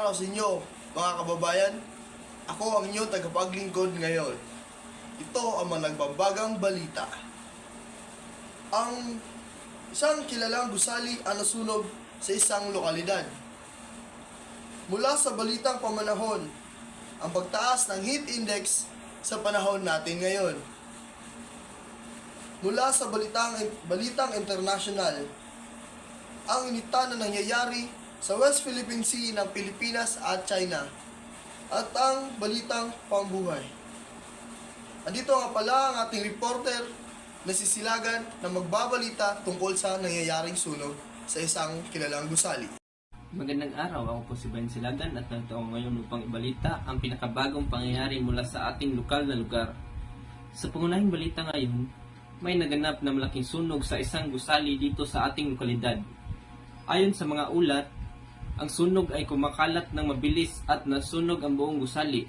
araw sa inyo, mga kababayan. Ako ang inyong tagapaglingkod ngayon. Ito ang mga nagbabagang balita. Ang isang kilalang gusali ang nasunog sa isang lokalidad. Mula sa balitang pamanahon, ang pagtaas ng heat index sa panahon natin ngayon. Mula sa balitang international, ang initan na nangyayari sa West Philippine Sea ng Pilipinas at China at ang balitang pambuhay. Andito nga pala ang ating reporter na si Silagan na magbabalita tungkol sa nangyayaring sunog sa isang kilalang gusali. Magandang araw, ako po si Ben Silagan at narito ako ngayon upang ibalita ang pinakabagong pangyayari mula sa ating lokal na lugar. Sa pangunahing balita ngayon, may naganap na malaking sunog sa isang gusali dito sa ating lokalidad. Ayon sa mga ulat, ang sunog ay kumakalat ng mabilis at nasunog ang buong gusali.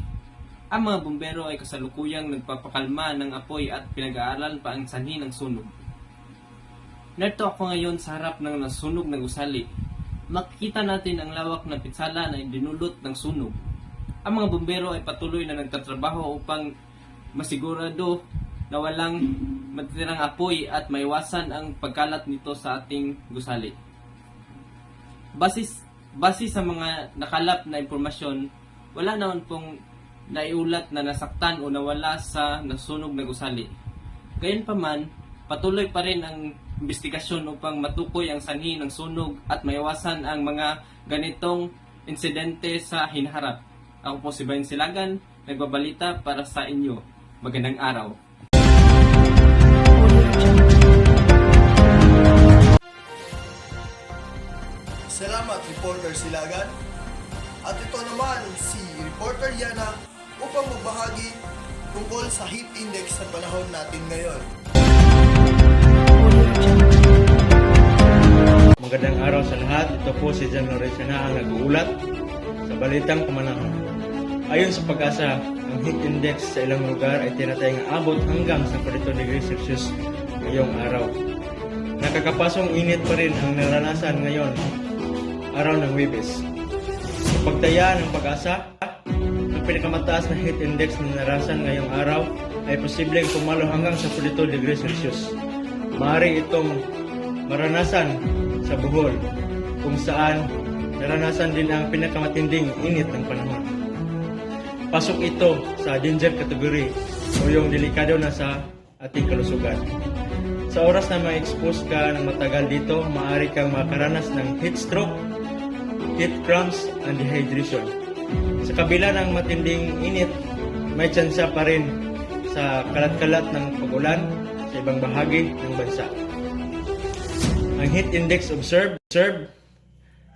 Ang mga bumbero ay kasalukuyang nagpapakalma ng apoy at pinag-aaralan pa ang sanhi ng sunog. Narito ako ngayon sa harap ng nasunog na gusali. Makikita natin ang lawak ng pinsala na dinulot ng sunog. Ang mga bumbero ay patuloy na nagtatrabaho upang masigurado na walang matirang apoy at maiwasan ang pagkalat nito sa ating gusali. Base sa mga nakalap na impormasyon, wala naman pong naiulat na nasaktan o nawala sa nasunog na gusali. Gayunpaman, patuloy pa rin ang investigasyon upang matukoy ang sanhi ng sunog at maiwasan ang mga ganitong insidente sa hinaharap. Ako po si Bayan Silagan, nagbabalita para sa inyo. Magandang araw. Salamat, Reporter Silagan. At ito naman si Reporter Yana upang magbahagi tungkol sa heat index sa panahon natin ngayon. Magandang araw sa lahat. Ito po si Jan Lorenzo na ang nag-uulat sa balitang pamanahon. Ayon sa Pag-asa, ang heat index sa ilang lugar ay tinatayang abot hanggang sa 42 degrees Celsius ngayong araw. Nakakapasong init pa rin ang naranasan ngayon, araw ng Huwebes. Sa pagtaya ng Pag-asa, ang pinakamataas na heat index na naranasan ngayong araw ay posibleng pumalo hanggang sa 42 degrees Celsius. Maaari itong maranasan sa Bohol, kung saan naranasan din ang pinakamatinding init ng panahon. Pasok ito sa danger category o yung delikado na sa ating kalusugan. Sa oras na ma-expose ka ng matagal dito, maaari kang makaranas ng heat stroke, heat cramps, and dehydration. Sa kabila ng matinding init, may tsansa pa rin sa kalat-kalat ng pag-ulan sa ibang bahagi ng bansa. Ang heat index observed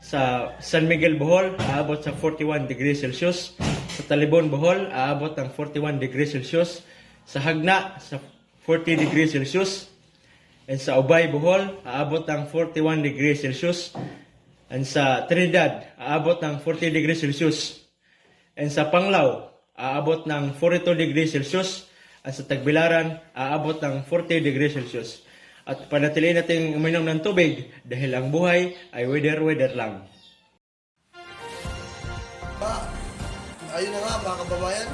sa San Miguel, Bohol, aabot sa 41 degrees Celsius. Sa Talibon, Bohol, aabot ng 41 degrees Celsius. Sa Hagna, sa 40 degrees Celsius. And sa Ubay, Bohol, aabot ng 41 degrees Celsius. And sa Trinidad, aabot ng 40 degrees Celsius. And sa Panglao, aabot ng 42 degrees Celsius. At sa Tagbilaran, aabot ng 40 degrees Celsius. At panatiliin natin uminom ng tubig dahil ang buhay ay weather lang. Ayun na nga mga kababayan.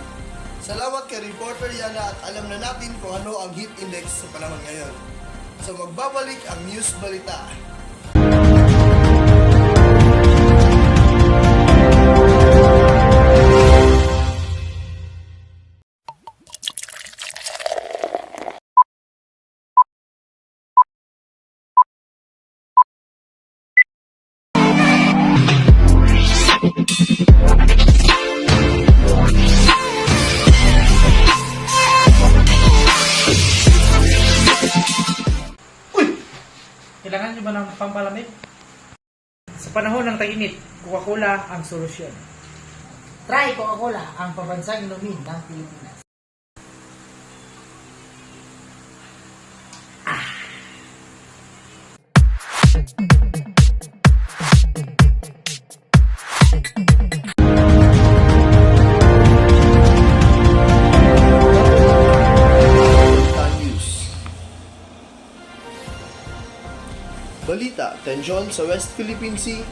Salamat kay Reporter Yana at alam na natin kung ano ang heat index sa panahon ngayon. So magbabalik ang News Balita. Kailangan nyo ba ng pampalamig? Sa panahon ng tag-init, Coca-Cola ang solusyon. Try Coca-Cola, ang pabansang inumin ng Pilipinas. Balita, tensyon sa West Philippine Sea.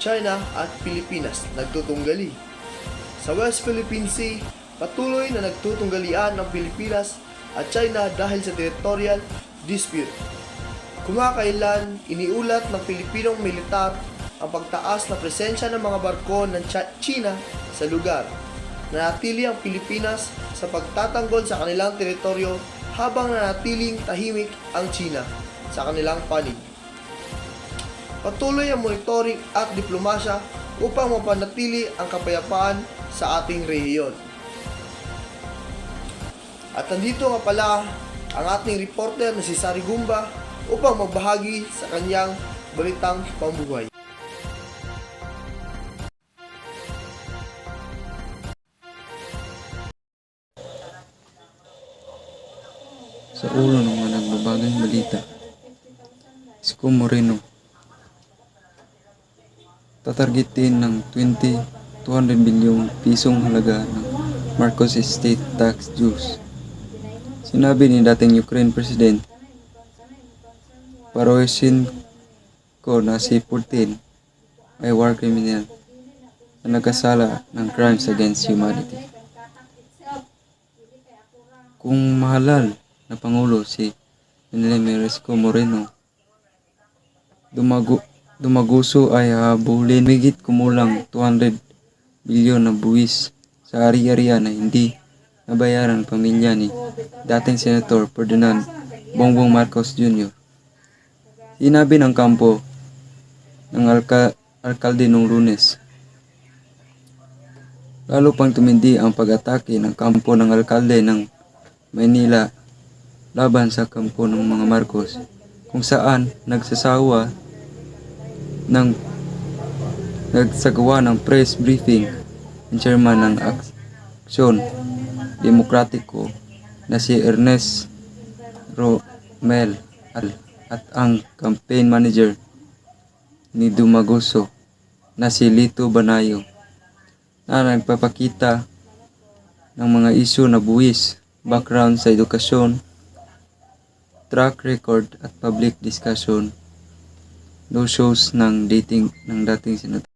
China at Pilipinas nagtutunggali. Sa West Philippine Sea, patuloy na nagtutunggalian ang Pilipinas at China dahil sa territorial dispute. Kumakailan, iniulat ng Pilipinong militar ang pagtaas na presensya ng mga barko ng China sa lugar. Nanatili ang Pilipinas sa pagtatanggol sa kanilang teritoryo habang nanatiling tahimik ang China sa kanilang panig. Patuloy ang monitoring at diplomasya upang mapanatili ang kapayapaan sa ating rehiyon. At nandito nga pala ang ating reporter na si Sari Gumba upang magbahagi sa kanyang balitang pambuhay. Sa ulo ng mga nagbabagang balita, Isko Moreno tatargetin ng 200 bilyong pisong halaga ng Marcos Estate Tax Dues. Sinabi ni dating Ukraine President Poroshenko na si Putin ay war criminal na nagkasala ng crimes against humanity. Kung mahalal na Pangulo si Vladimir Isko Moreno, dumaguso ay habulin higit kumulang 200 bilyon na buwis sa ari-arian na hindi nabayaran ng pamilya ni dating Senator Ferdinand Bongbong Marcos Jr. Sinabi ng kampo ng alkalde noong Lunes. Lalo pang tumindi ang pag-atake ng kampo ng alkalde ng Maynila laban sa kampo ng mga Marcos, kung saan nagsagawa ng press briefing ang chairman ng Aksyon Demokratiko na si Ernest Romel at ang campaign manager ni Dumaguso na si Lito Banayo na nagpapakita ng mga isyu na buwis, background sa edukasyon, track record at public discussion, no shows ng dating senator.